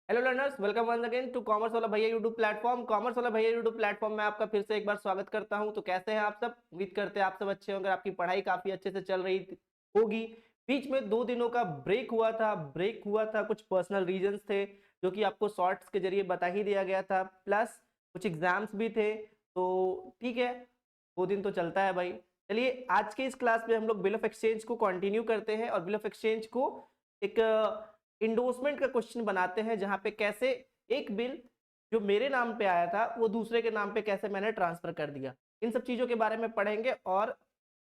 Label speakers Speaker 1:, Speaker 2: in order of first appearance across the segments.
Speaker 1: Hello learners, welcome once again to commerce वाला भैया YouTube platform. Commerce वाला भैया यूट्यूब प्लेटफॉर्म में आपका फिर से एक बार स्वागत करता हूं। तो कैसे हैं आप सब? उम्मीद करते हैं आप सब अच्छे होंगे। आपकी पढ़ाई काफी अच्छे से चल रही होगी। बीच में 2 दिनों का ब्रेक हुआ था कुछ पर्सनल रीजंस थे जो कि आपको शॉर्ट्स के जरिए बता ही दिया गया था, प्लस कुछ एग्जाम्स भी थे। तो ठीक है, 2 दिन तो चलता है भाई। चलिए आज के इस क्लास में हम लोग बिल ऑफ एक्सचेंज को कंटिन्यू करते हैं और बिल ऑफ एक्सचेंज को एक इंडोर्समेंट का क्वेश्चन बनाते हैं, जहां पे कैसे एक बिल जो मेरे नाम पे आया था वो दूसरे के नाम पे कैसे मैंने ट्रांसफर कर दिया। इन सब चीजों के बारे में पढ़ेंगे और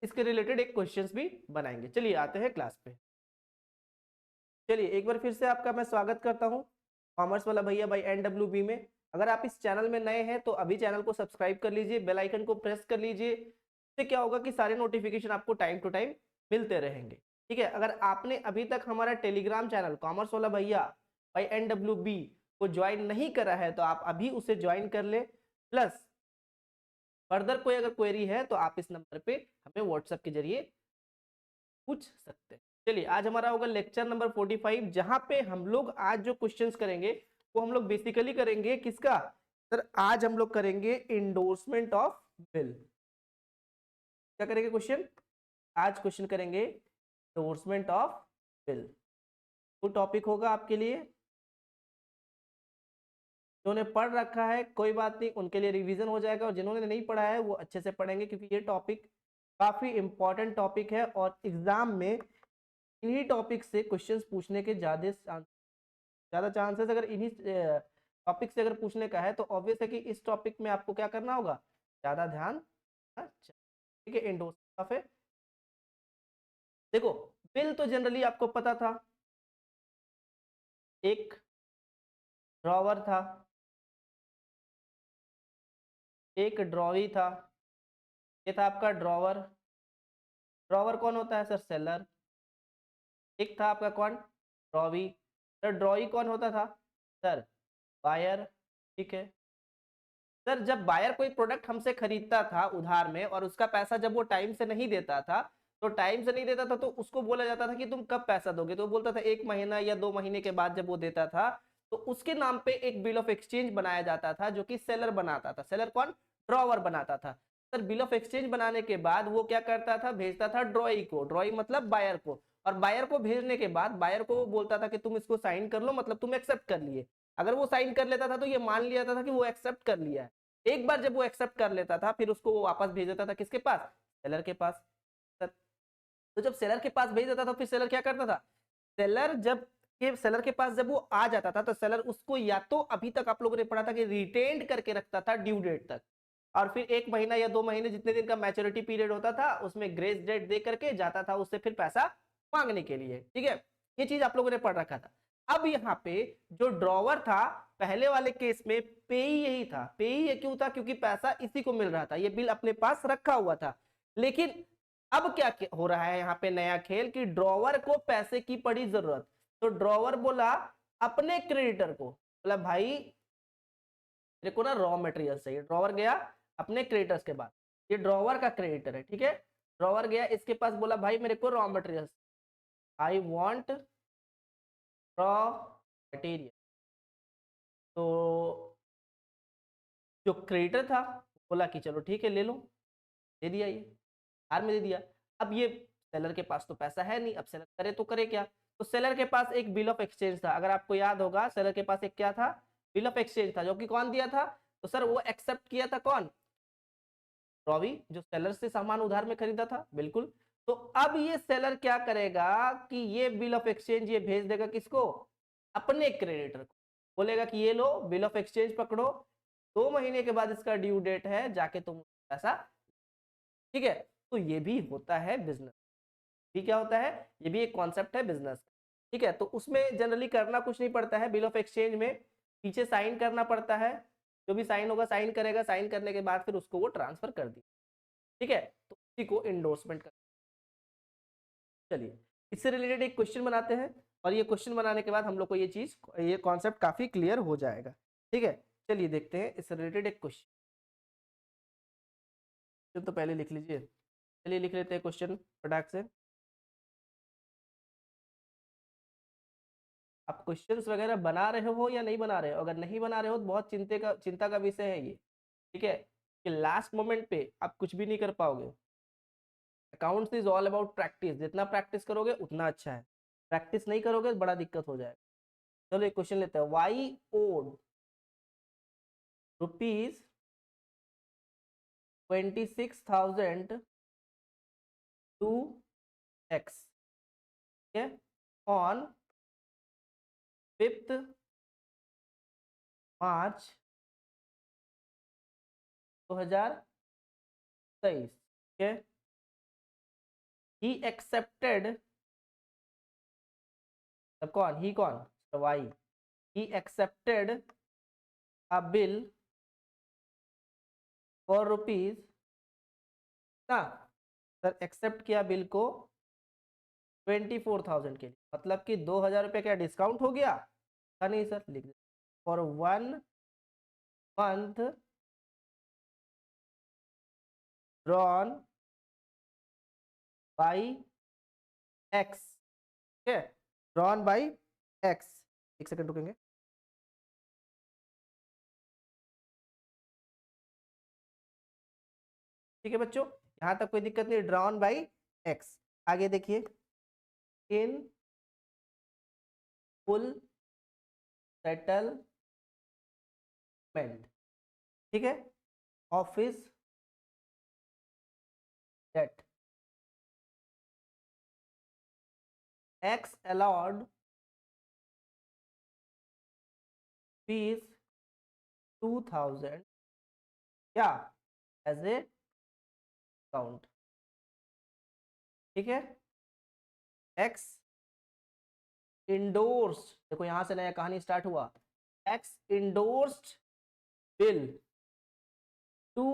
Speaker 1: इसके रिलेटेड एक क्वेश्चंस भी बनाएंगे। चलिए आते हैं क्लास पे। चलिए एक बार फिर से आपका मैं स्वागत करता हूँ कॉमर्स वाला भैया बाई NWB में। अगर आप इस चैनल में नए हैं तो अभी चैनल को सब्सक्राइब कर लीजिए, बेल आइकन को प्रेस कर लीजिए। इससे क्या होगा कि सारे नोटिफिकेशन आपको टाइम टू टाइम मिलते रहेंगे। ठीक है, अगर आपने अभी तक हमारा टेलीग्राम चैनल कॉमर्स वाला भैया बाई NWB को ज्वाइन नहीं करा है तो आप अभी उसे ज्वाइन कर ले। प्लस फर्दर कोई अगर क्वेरी है तो आप इस नंबर पे हमें व्हाट्सएप के जरिए पूछ सकते हैं। चलिए आज हमारा होगा लेक्चर नंबर 45, जहां पे हम लोग आज जो क्वेश्चंस करेंगे वो हम लोग बेसिकली करेंगे किसका? सर आज हम लोग करेंगे इंडोर्समेंट ऑफ बिल। क्या करेंगे क्वेश्चन? आज क्वेश्चन करेंगे इंडोर्समेंट ऑफ बिल। तो टॉपिक होगा आपके लिए, जिन्होंने पढ़ रखा है कोई बात नहीं, उनके लिए रिवीजन हो जाएगा, और जिन्होंने नहीं पढ़ा है वो अच्छे से पढ़ेंगे, क्योंकि ये टॉपिक काफी इंपॉर्टेंट टॉपिक है और एग्जाम में इन्हीं टॉपिक से क्वेश्चंस पूछने के ज्यादा चांसेस अगर इन्हीं टॉपिक से अगर पूछने का है तो ऑब्वियस है कि इस टॉपिक में आपको क्या करना होगा, ज्यादा ध्यान देना चाहिए। ठीक है, इंडोर्स ऑफ है। देखो, बिल तो जनरली आपको पता था, एक ड्रॉवर था, एक ड्रॉवी था। ये था आपका ड्रॉवर। ड्रॉवर कौन होता है सर? सेलर। एक था आपका कौन? ड्रॉवी। सर ड्रॉवी कौन होता था? Sir buyer. ठीक है सर, जब बायर कोई प्रोडक्ट हमसे खरीदता था उधार में और उसका पैसा जब वो टाइम से नहीं देता था, तो उसको बोला जाता था कि तुम कब पैसा दोगे, तो वो बोलता था 1 महीना या 2 महीने के बाद। जब वो देता था तो उसके नाम पे एक बिल ऑफ एक्सचेंज बनाया जाता था, जो कि सेलर बनाता था। सेलर कौन? ड्रॉवर बनाता था। सर बिल ऑफ एक्सचेंज बनाने के बाद वो क्या करता था? भेजता था ड्रॉई को, ड्रॉई मतलब बायर को। और बायर को भेजने के बाद बायर को वो बोलता था कि तुम इसको साइन कर लो, मतलब तुम एक्सेप्ट कर लिए। अगर वो साइन कर लेता था तो ये मान लिया जाता था कि वो एक्सेप्ट कर लिया है। एक बार जब वो एक्सेप्ट कर लेता था फिर उसको वो वापस भेज देता था किसके पास? सेलर के पास। तो जब सेलर के पास भेज देता था फिर सेलर क्या करता था? सेलर के पास जब वो आ जाता था तो सेलर उसको या तो अभी तक आप लोगों ने पढ़ा था कि रिटेन्ड करके रखता था ड्यू डेट तक, और फिर 1 महीना या 2 महीने जितने दिन का मैच्योरिटी पीरियड होता था उसमें ग्रेस डेट दे करके जाता था उससे फिर पैसा मांगने के लिए। ठीक है, ये चीज आप लोगों ने पढ़ रखा था। अब यहाँ पे जो ड्रॉवर था, पहले वाले केस में पेई यही था। पेई ये क्यों था? क्योंकि पैसा इसी को मिल रहा था, ये बिल अपने पास रखा हुआ था। लेकिन अब क्या हो रहा है यहाँ पे नया खेल कि ड्रॉवर को पैसे की पड़ी जरूरत। तो ड्रॉवर बोला अपने क्रेडिटर को, बोला भाई मेरे को ना रॉ मटेरियल चाहिए। ड्रॉवर गया अपने क्रेडिटर्स के पास, ये ड्रॉवर का क्रेडिटर है। ठीक है, ड्रॉवर गया इसके पास, बोला भाई मेरे को raw material, I want raw material. तो जो क्रेडिटर था बोला कि चलो ठीक है ले लो, दे दिया, ये हार में दे दिया। अब ये सेलर के पास तो पैसा है नहीं, अब सेलर करे तो करे क्या? तो सेलर के पास एक बिल ऑफ एक्सचेंज था। अगर आपको याद होगा सेलर के पास एक क्या था? बिल ऑफ एक्सचेंज था, जो कि कौन दिया था? तो सर वो एक्सेप्ट किया था कौन? रॉवी, जो सेलर से सामान उधार में खरीदा था। बिल्कुल। तो अब ये सेलर क्या करेगा कि ये बिल ऑफ एक्सचेंज ये भेज देगा किसको? अपने क्रेडिटर को। बोलेगा कि ये लो बिल ऑफ एक्सचेंज पकड़ो, 2 महीने के बाद इसका ड्यू डेट है, जाके तुम पैसा। ठीक है, तो ये भी होता है बिजनेस। भी क्या होता है? ये भी एक कॉन्सेप्ट है बिजनेस। ठीक है, तो उसमें जनरली करना कुछ नहीं पड़ता है। बिल ऑफ एक्सचेंज में पीछे साइन करना पड़ता है, जो भी साइन होगा साइन करेगा, साइन करने के बाद फिर उसको वो ट्रांसफर कर दी। ठीक है, तो उसी को इंडोर्समेंट कर। चलिए इससे रिलेटेड एक क्वेश्चन बनाते हैं, और ये क्वेश्चन बनाने के बाद हम लोग को ये चीज, ये कॉन्सेप्ट काफी क्लियर हो जाएगा। ठीक है, चलिए देखते हैं इससे रिलेटेड एक क्वेश्चन। तो पहले लिख लीजिए। चलिए लिख लेते हैं क्वेश्चन फटाक से। आपको क्वेश्चंस वगैरह बना रहे हो या नहीं बना रहे हो? अगर नहीं बना रहे हो तो बहुत चिंता का विषय है ये, ठीक है, कि लास्ट मोमेंट पे आप कुछ भी नहीं कर पाओगे। Accounts is all about practice, जितना प्रैक्टिस करोगे उतना अच्छा है, प्रैक्टिस नहीं करोगे तो बड़ा दिक्कत हो जाएगा। चलो एक क्वेश्चन लेते हैं, Y owed rupees 26,000 to X, ठीक है, ऑन 5th मार्च 2023, ठीक है। ही एक्सेप्टेड, कौन ही, कौन, Y, he accepted a bill for rupees ना, सर एक्सेप्ट किया बिल को 24,000 के लिए, मतलब कि 2,000 रुपये क्या डिस्काउंट हो गया? नहीं सर, लिख दे for 1 month drawn by X, ठीक है, ड्रॉन बाई एक्स। एक सेकंड रुकेंगे। ठीक है बच्चों, यहां तक कोई दिक्कत नहीं, ड्रॉन बाई एक्स। आगे देखिए, इन फुल सेटलमेंट, ठीक है, of his debt X allowed fees 2,000 क्या एज ए काउंट, ठीक है। एक्स इंडोर्स्ड, देखो यहां से नया कहानी स्टार्ट हुआ, X endorsed bill to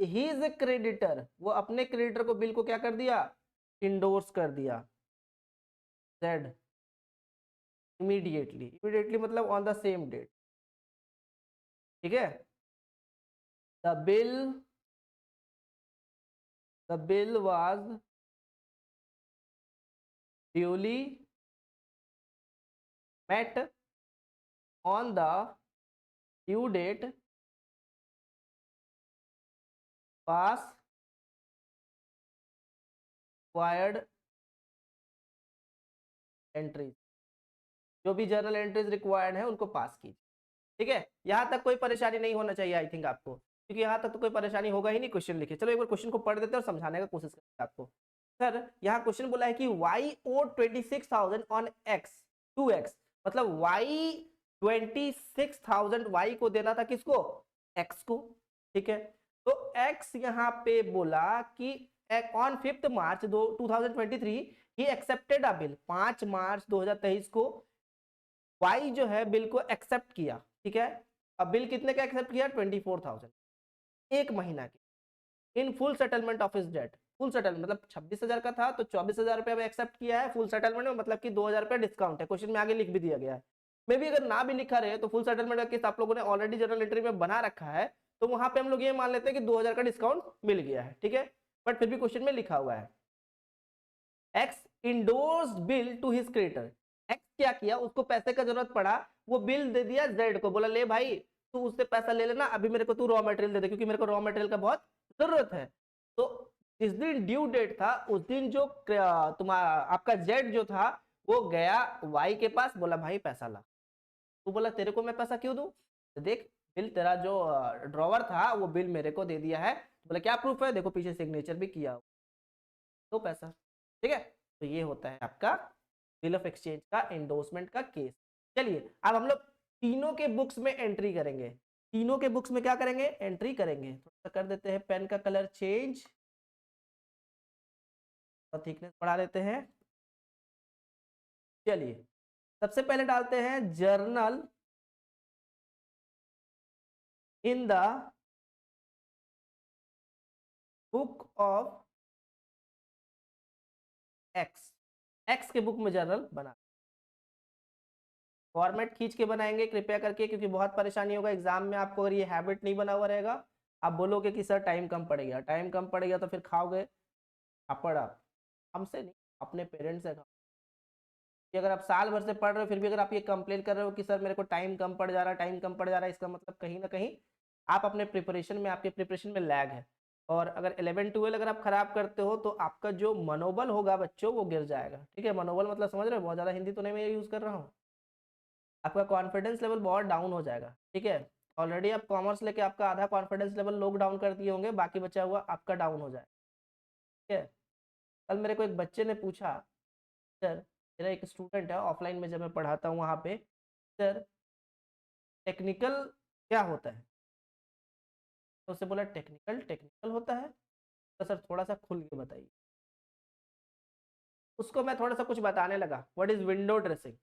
Speaker 1: his creditor, वो अपने क्रेडिटर को बिल को क्या कर दिया? इंडोर्स कर दिया। जेड इमीडिएटली, इमीडिएटली मतलब ऑन द सेम डेट, ठीक है। The bill was duly met on the due date, pass required entries, जो भी जर्नल एंट्रीज रिक्वायर्ड है उनको पास कीजिए, ठीक है। यहां तक कोई परेशानी नहीं होना चाहिए आई थिंक आपको, क्योंकि यहां तक तो कोई परेशानी होगा ही नहीं क्वेश्चन लिखे। चलो एक बार क्वेश्चन को पढ़ देते हैं और समझाने का कोशिश करते हैं आपको। सर यहाँ क्वेश्चन बोला है कि y owe 26,000 on x to x, मतलब y 26,000 y को देना था, किसको? x को, ठीक है। तो x यहाँ पे बोला कि on 5th March 2023 he accepted a bill, 5 मार्च 2023 को y जो है बिल को एक्सेप्ट किया, ठीक है। अब बिल कितने का एक्सेप्ट किया? 24,000, एक महीना की, in full settlement of his debt, full settlement मतलब 26,000 का था तो 24,000 रुपये एक्सेप्ट किया है फुल सेटलमेंट में, मतलब कि 2,000 रुपये डिस्काउंट है। क्वेश्चन में आगे लिख भी दिया गया है, मे भी अगर ना भी लिखा रहे तो फुल सेटलमेंट का केस आप लोगों ने ऑलरेडी जर्नल एंट्री में बना रखा है, तो वहां पे हम लोग ये मान लेते हैं कि 2,000 का डिस्काउंट मिल गया है, ठीक है। बट फिर भी क्वेश्चन में लिखा हुआ है X endorsed bill to his creditor, X क्या किया, उसको पैसे का जरूरत पड़ा, वो बिल दे दिया जेड को, बोला ले भाई तू उससे पैसा ले लेना, अभी मेरे को तू रॉ मटेरियल दे दे, क्योंकि मेरे को रॉ मटेरियल का बहुत जरूरत है। तो जिस दिन ड्यू डेट था उस दिन जो तुम्हारा आपका जेड जो था वो गया वाई के पास, बोला भाई पैसा ला। तो बोला तेरे को मैं पैसा क्यों दूं? तो देख बिल तेरा जो ड्रॉवर था वो बिल मेरे को दे दिया है। बोला क्या प्रूफ है? देखो पीछे सिग्नेचर भी किया, तो पैसा, ठीक है। तो ये होता है आपका बिल ऑफ एक्सचेंज का एंडोर्समेंट का केस। चलिए अब हम लोग तीनों के बुक्स में एंट्री करेंगे, तीनों के बुक्स में क्या करेंगे? एंट्री करेंगे। थोड़ा सा कर देते हैं पेन का कलर चेंज और थिकनेस बढ़ा देते हैं। चलिए सबसे पहले डालते हैं journal in the book of x, x के बुक में जर्नल बना, फॉर्मेट खींच के बनाएंगे कृपया करके, क्योंकि बहुत परेशानी होगा एग्जाम में आपको अगर ये हैबिट नहीं बना हुआ रहेगा। आप बोलोगे कि सर टाइम कम पड़ेगा, टाइम कम पड़ेगा तो फिर खाओगे पापड़ आप, हमसे नहीं अपने पेरेंट्स से खाओ। कि अगर आप साल भर से पढ़ रहे हो फिर भी अगर आप ये कंप्लेन कर रहे हो कि सर मेरे को टाइम कम पड़ जा रहा है, टाइम कम पड़ जा रहा है, इसका मतलब कहीं ना कहीं आप अपने प्रिपरेशन में, आपके प्रिपरेशन में लैग है। और अगर 11-12 अगर आप खराब करते हो तो आपका जो मनोबल होगा बच्चों वो गिर जाएगा। ठीक है, मनोबल मतलब समझ रहे हो, बहुत ज़्यादा हिंदी तो नहीं मैं यूज़ कर रहा हूँ। आपका कॉन्फिडेंस लेवल बहुत डाउन हो जाएगा। ठीक है, ऑलरेडी आप कॉमर्स लेके आपका आधा कॉन्फिडेंस लेवल लोग डाउन कर दिए होंगे, बाकी बचा हुआ आपका डाउन हो जाएगा। ठीक है, कल मेरे को एक बच्चे ने पूछा, सर मेरा एक स्टूडेंट है ऑफलाइन में जब मैं पढ़ाता हूँ वहाँ पे, सर टेक्निकल क्या होता है? तो उससे बोला टेक्निकल टेक्निकल होता है, तो सर थोड़ा सा खुल के बताइए। उसको मैं थोड़ा सा कुछ बताने लगा, what is window dressing.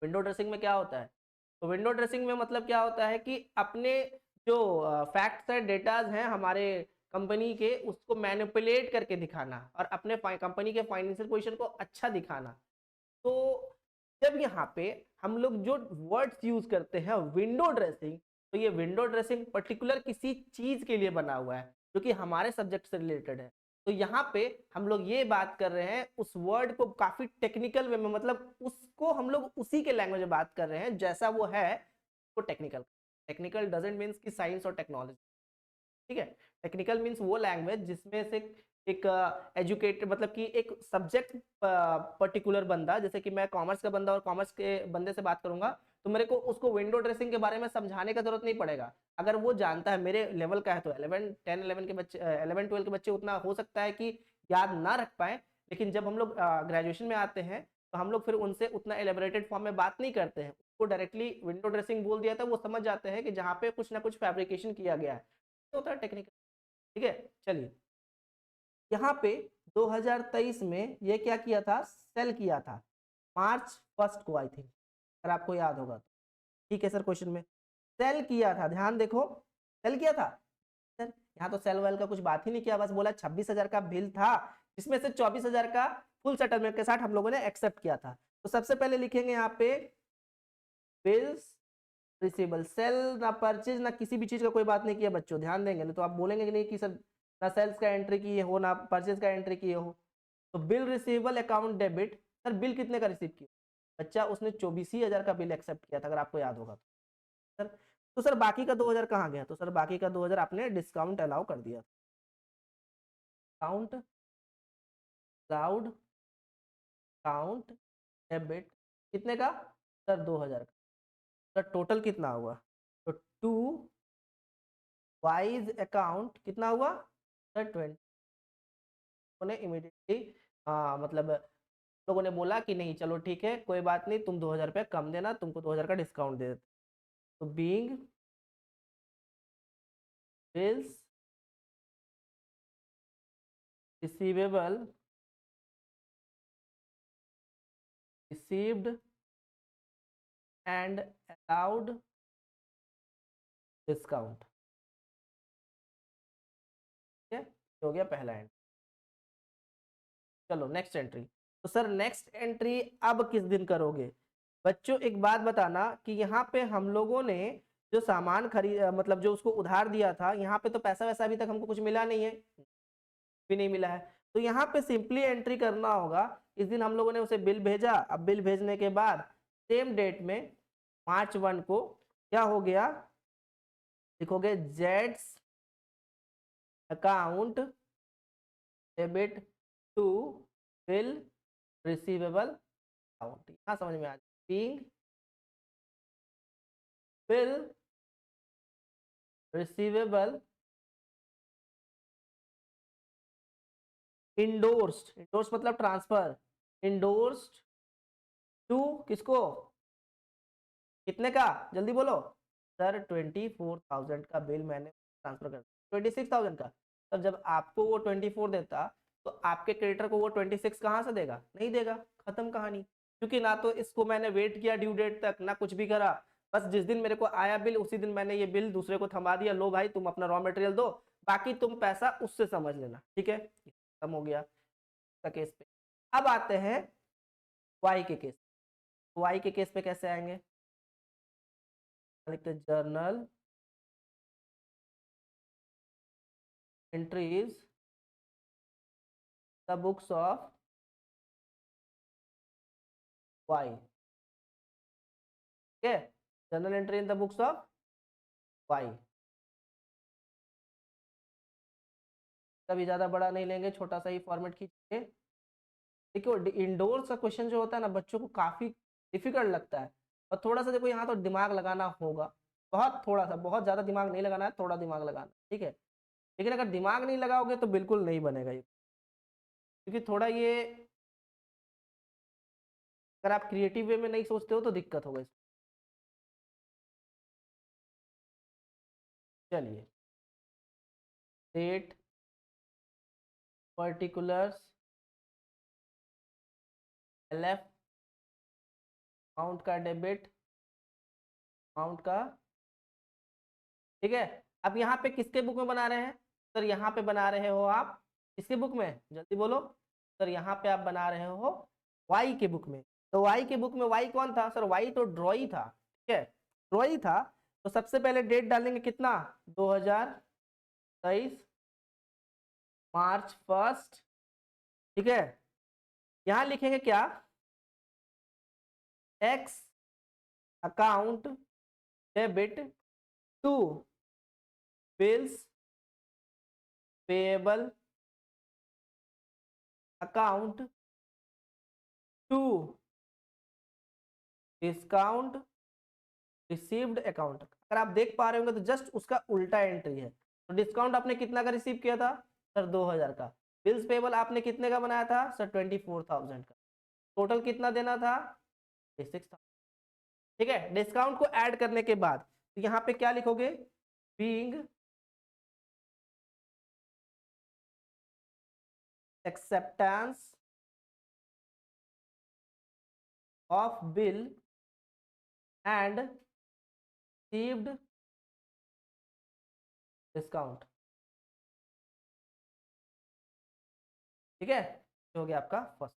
Speaker 1: Window dressing में क्या होता है? तो विंडो ड्रेसिंग में मतलब क्या होता है कि अपने जो फैक्ट्स है, डेटाज हैं हमारे कंपनी के, उसको मैनिपुलेट करके दिखाना और अपने कंपनी के फाइनेंशियल पोजीशन को अच्छा दिखाना। तो जब यहाँ पे हम लोग जो वर्ड्स यूज करते हैं विंडो ड्रेसिंग, तो ये विंडो ड्रेसिंग पर्टिकुलर किसी चीज के लिए बना हुआ है जो कि हमारे सब्जेक्ट से रिलेटेड है। तो यहाँ पे हम लोग ये बात कर रहे हैं उस वर्ड को काफी टेक्निकल वे में, मतलब उसको हम लोग उसी के लैंग्वेज में बात कर रहे हैं जैसा वो है, तो टेक्निकल। टेक्निकल डजेंट मीन्स की साइंस और टेक्नोलॉजी। ठीक है, टेक्निकल मीन्स वो लैंग्वेज जिसमें से एक एजुकेटेड, मतलब कि एक सब्जेक्ट पर्टिकुलर बंदा, जैसे कि मैं कॉमर्स का बंदा और कॉमर्स के बंदे से बात करूंगा, तो मेरे को उसको विंडो ड्रेसिंग के बारे में समझाने का जरूरत नहीं पड़ेगा। अगर वो जानता है मेरे लेवल का है तो 11-10-11 के बच्चे, 11-12 के बच्चे उतना हो सकता है कि याद ना रख पाए, लेकिन जब हम लोग ग्रेजुएशन में आते हैं तो हम लोग फिर उनसे उतना एलेबोरेटेड फॉर्म में बात नहीं करते हैं, उसको डायरेक्टली विंडो ड्रेसिंग बोल दिया था, वो समझ जाते हैं कि जहाँ पे कुछ ना कुछ फैब्रिकेशन किया गया है, तो होता है टेक्निकल। ठीक है, चलिए यहाँ पे 2023 में ये क्या किया था, सेल किया था मार्च 1 को आई थिंक, अगर आपको याद होगा तो। ठीक है सर, क्वेश्चन में सेल किया था, ध्यान देखो, सेल किया था सर। यहाँ तो सेल वेल का कुछ बात ही नहीं किया, बस बोला 26,000 का बिल था, जिसमें से 24,000 का फुल सेटलमेंट के साथ हम लोगों ने एक्सेप्ट किया था। तो सबसे पहले लिखेंगे यहाँ पे बिल्स रिसीवेबल। सेल ना परचेज ना किसी भी चीज का कोई बात नहीं किया बच्चों, ध्यान देंगे नहीं तो आप बोलेंगे कि नहीं कि सर ना सेल्स का एंट्री किए हो ना परचेज का एंट्री किए हो। तो bill receivable account debit, sir bill कितने का रिसीव किया बच्चा? उसने 24,000 का बिल एक्सेप्ट किया था, अगर आपको याद होगा तो सर। तो सर बाकी का 2,000 कहाँ गया? तो सर बाकी का 2,000 आपने डिस्काउंट अलाउ कर दिया। काउंट अलाउड काउंट डेबिट कितने का? सर 2,000 का। सर टोटल कितना हुआ? तो टू वाइज अकाउंट कितना हुआ सर? 20। उन्होंने इमीडिएटली मतलब लोगों ने बोला कि नहीं चलो ठीक है कोई बात नहीं, तुम 2,000 रुपये कम देना, तुमको 2,000 का डिस्काउंट दे देते। तो being bills receivable received and allowed discount. ठीक है, हो गया पहला एंट्री। चलो नेक्स्ट एंट्री। तो सर नेक्स्ट एंट्री अब किस दिन करोगे? बच्चों एक बात बताना कि यहाँ पे हम लोगों ने जो सामान खरीद, मतलब जो उसको उधार दिया था, यहाँ पे तो पैसा वैसा अभी तक हमको कुछ मिला नहीं है, भी नहीं मिला है। तो यहाँ पे सिंपली एंट्री करना होगा, इस दिन हम लोगों ने उसे बिल भेजा, अब बिल भेजने के बाद सेम डेट में मार्च 1 को क्या हो गया, लिखोगे जेड्स account debit to bill receivable account. यहाँ समझ में आ जाए, बिल रिसीवेबल इंडोर्स्ड, इंडोर्स मतलब ट्रांसफर, इंडोर्स्ड टू किसको, कितने का जल्दी बोलो? सर 24,000 का बिल मैंने ट्रांसफर कर दिया। 26,000 का? तब जब आपको वो 24 देता तो आपके क्रेडिटर को वो 26 कहाँ से देगा? नहीं देगा, खत्म कहानी। क्योंकि ना तो इसको मैंने वेट किया ड्यू डेट तक, ना कुछ भी करा, बस जिस दिन मेरे को आया बिल उसी दिन मैंने ये बिल दूसरे को थमा दिया, लो भाई तुम अपना रॉ मटेरियल दो, बाकी तुम पैसा उससे समझ लेना। ठीक है, खत्म हो गया का केस पे। अब आते हैं वाई के केस। वाई के केस पे कैसे आएंगे? लिखते journal entries the books of Y. ठीक है, journal entry in the books of Y. कभी ज्यादा बड़ा नहीं लेंगे, छोटा सा ही फॉर्मेट खींचेंगे। देखो इंडोर्स का क्वेश्चन जो होता है ना बच्चों को काफी डिफिकल्ट लगता है, और थोड़ा सा देखो यहाँ तो दिमाग लगाना होगा, बहुत थोड़ा सा, बहुत ज्यादा दिमाग नहीं लगाना है, थोड़ा दिमाग लगाना, ठीक है। लेकिन अगर दिमाग नहीं लगाओगे तो बिल्कुल नहीं बनेगा ये, क्योंकि थोड़ा ये अगर आप क्रिएटिव वे में नहीं सोचते हो तो दिक्कत होगा इसमें। चलिए, डेट, पर्टिकुलर्स, एलएफ, अमाउंट का डेबिट, अमाउंट का, ठीक है। अब यहाँ पे किसके बुक में बना रहे हैं सर? यहाँ पे बना रहे हो आप किसके बुक में, जल्दी बोलो सर। यहाँ पे आप बना रहे हो वाई के बुक में। तो वाई के बुक में वाई कौन था सर? वाई तो ड्रॉई था, ठीक है, ड्रॉई था। तो सबसे पहले डेट डालेंगे कितना, 2023 मार्च 1, ठीक है। यहाँ लिखेंगे क्या, X account debit to bills payable account to discount received account. अगर आप देख पा रहे होंगे तो जस्ट उसका उल्टा एंट्री है। तो डिस्काउंट आपने कितना का रिसीव किया था सर? 2000 का। बिल्स पेबल आपने कितने का बनाया था सर? 24,000 का। टोटल कितना देना था? 6,000। ठीक है, डिस्काउंट को ऐड करने के बाद तो यहाँ पे क्या लिखोगे, being acceptance of bill and received discount. ठीक है, हो गया आपका फर्स्ट,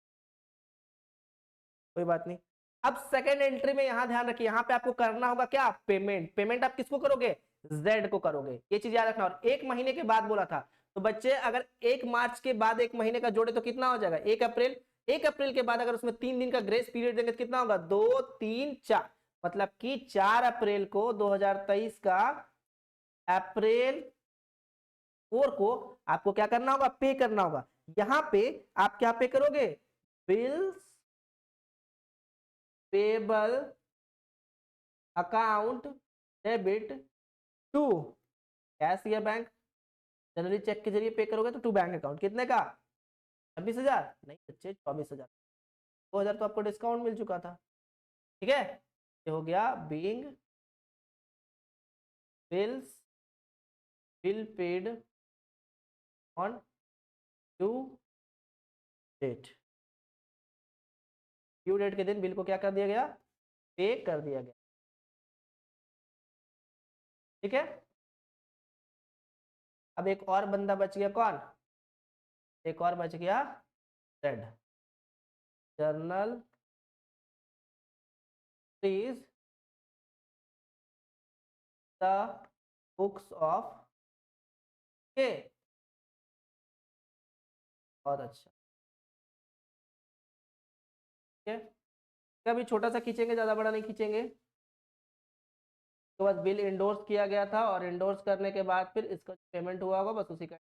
Speaker 1: कोई बात नहीं। अब सेकेंड एंट्री में यहां ध्यान रखिए, यहां पे आपको करना होगा क्या, पेमेंट। पेमेंट आप किसको करोगे? जेड को करोगे, ये चीज याद रखना। और 1 महीने के बाद बोला था, तो बच्चे अगर 1 मार्च के बाद 1 महीने का जोड़े तो कितना हो जाएगा? 1 अप्रैल। 1 अप्रैल के बाद अगर उसमें 3 दिन का ग्रेस पीरियड देंगे तो कितना होगा? 2 3 4, मतलब कि 4 अप्रैल को 2023 का अप्रैल 4 को आपको क्या करना होगा? पे करना होगा। यहां पे आप क्या पे करोगे? Bills payable account debit to cash या बैंक। जनरली चेक के जरिए पे करोगे तो टू बैंक अकाउंट। कितने का? 26,000 नहीं बच्चे, 24,000। 2,000 तो आपको डिस्काउंट मिल चुका था, ठीक है। ये हो गया being bills bill paid on due date. Due date के दिन बिल को क्या कर दिया गया? पे कर दिया गया, ठीक है। अब एक और बंदा बच गया, कौन? एक और बच गया, Z. Journal please the books of के। बहुत अच्छा, ठीक है। कभी छोटा सा खींचेंगे, ज्यादा बड़ा नहीं खींचेंगे। उसके बाद बिल इंडोर्स किया गया था, और इंडोर्स करने के बाद फिर इसका पेमेंट हुआ होगा, बस उसी का।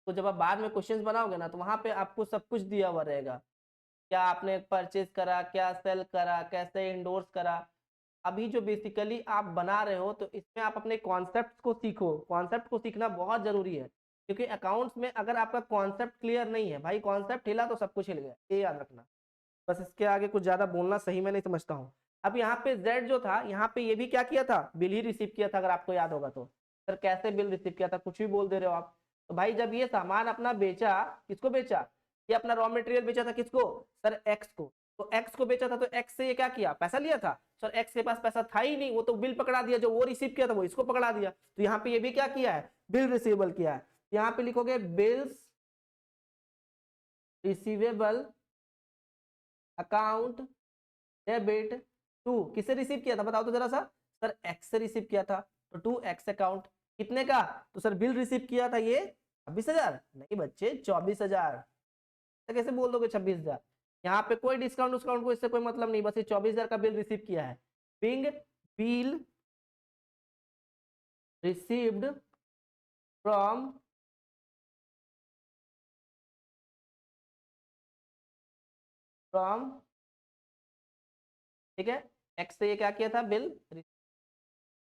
Speaker 1: तो जब आप बाद में क्वेश्चंस बनाओगे ना तो वहां पे आपको सब कुछ दिया हुआ रहेगा, क्या आपने परचेज करा, क्या सेल करा, कैसे इंडोर्स करा। अभी जो बेसिकली आप बना रहे हो तो इसमें आप अपने कॉन्सेप्ट को सीखो। कॉन्सेप्ट को सीखना बहुत जरूरी है, क्योंकि अकाउंट्स में अगर आपका कॉन्सेप्ट क्लियर नहीं है भाई, कॉन्सेप्ट हिला तो सब कुछ हिल गया, ये याद रखना। बस इसके आगे कुछ ज्यादा बोलना सही में नहीं समझता हूँ। अब यहाँ पे जेड जो था, यहाँ पे ये भी क्या किया था? बिल ही रिसीव किया था, अगर आपको याद होगा तो। सर कैसे बिल रिसीव किया था? कुछ भी बोल दे रहे हो आप। तो भाई जब ये सामान अपना बेचा, किसको बेचा? ये अपना रॉ मटेरियल बेचा था, किसको? सर एक्स को। तो एक्स को बेचा था तो एक्स से ये क्या किया? पैसा लिया था। सर एक्स के पास पैसा था ही नहीं, वो तो बिल पकड़ा दिया, जो वो रिसीव किया था वो इसको पकड़ा दिया। तो यहाँ पे ये भी क्या किया है? बिल रिसीवेबल किया है। यहाँ पे लिखोगे bills receivable account debit to, किसे रिसीव किया था बताओ तो जरा सा? सर एक्स से रिसीव किया था, तो टू एक्स अकाउंट। कितने का? तो सर बिल रिसीव किया था ये 26,000 नहीं बच्चे, 24,000। तो कैसे बोल दोगे 26,000? यहाँ पे कोई डिस्काउंट उस्काउंट को इससे कोई मतलब नहीं, बस ये 24,000 का बिल रिसीव किया है। बिंग बिल रिसीव्ड फ्रॉम ठीक है, नेक्स्ट से ये क्या किया था, बिल।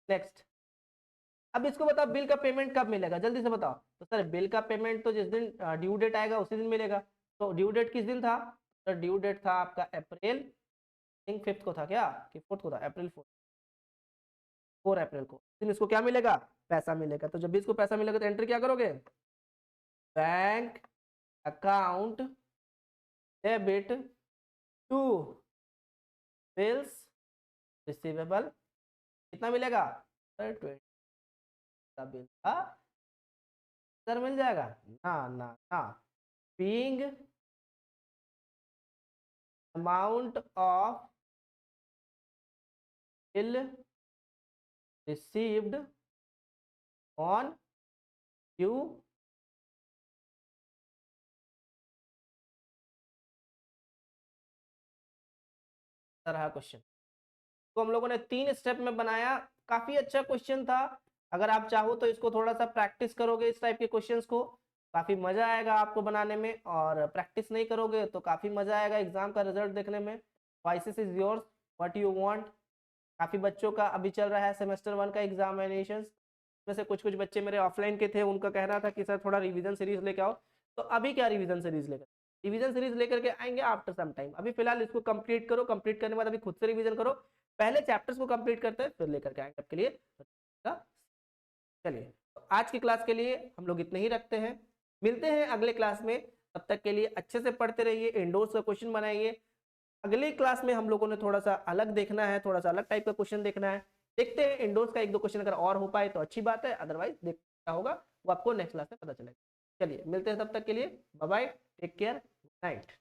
Speaker 1: नेक्स्ट, अब इसको बताओ बिल का पेमेंट कब मिलेगा, जल्दी से बताओ। तो सर बिल का पेमेंट तो जिस दिन ड्यू डेट आएगा उसी दिन मिलेगा। तो ड्यू डेट किस दिन था? तो ड्यू डेट था आपका अप्रैल 5th को था क्या, कि 4th को था? अप्रैल 4 अप्रैल को। दिन इसको क्या मिलेगा, पैसा मिलेगा। तो जब भी इसको पैसा मिलेगा तो एंट्री क्या करोगे, bank account debit to bills receivable. कितना मिलेगा सर, 20 का बिल का सर मिल जाएगा ना ना ना। Being amount of bill received on due तरह क्वेश्चन। तो हम लोगों ने 3 स्टेप में बनाया, काफी अच्छा क्वेश्चन था। अगर आप चाहो तो इसको थोड़ा सा प्रैक्टिस करोगे इस टाइप के क्वेश्चंस को, काफी मजा आएगा आपको बनाने में। और प्रैक्टिस नहीं करोगे तो काफी मजा आएगा एग्जाम का रिजल्ट देखने में। Choices is yours, what you want. काफी बच्चों का अभी चल रहा है सेमेस्टर 1 का एग्जामिनेशन में से कुछ कुछ बच्चे मेरे ऑफलाइन के थे, उनका कहना था कि सर थोड़ा रिवीजन सीरीज लेके आओ। तो अभी क्या रिवीजन सीरीज लेकर, रिवीजन सीरीज लेकर के आएंगे आफ्टर सम टाइम। अभी फिलहाल इसको कंप्लीट करो, कंप्लीट करने के बाद अभी खुद से रिवीजन करो। पहले चैप्टर्स को कंप्लीट करते हैं फिर लेकर के आएंगे आपके लिए। चलिए, तो आज की क्लास के लिए हम लोग इतने ही रखते हैं, मिलते हैं अगले क्लास में। तब तक के लिए अच्छे से पढ़ते रहिए, इंडोर्स का क्वेश्चन बनाइए। अगली क्लास में हम लोगों ने थोड़ा सा अलग देखना है, थोड़ा सा अलग टाइप का क्वेश्चन देखना है। देखते हैं इंडोर्स का 1-2 क्वेश्चन अगर और हो पाए तो अच्छी बात है, अदरवाइज देखना होगा वो आपको नेक्स्ट क्लास में पता चलेगा। चलिए मिलते हैं, तब तक के लिए bye bye, take care, good night.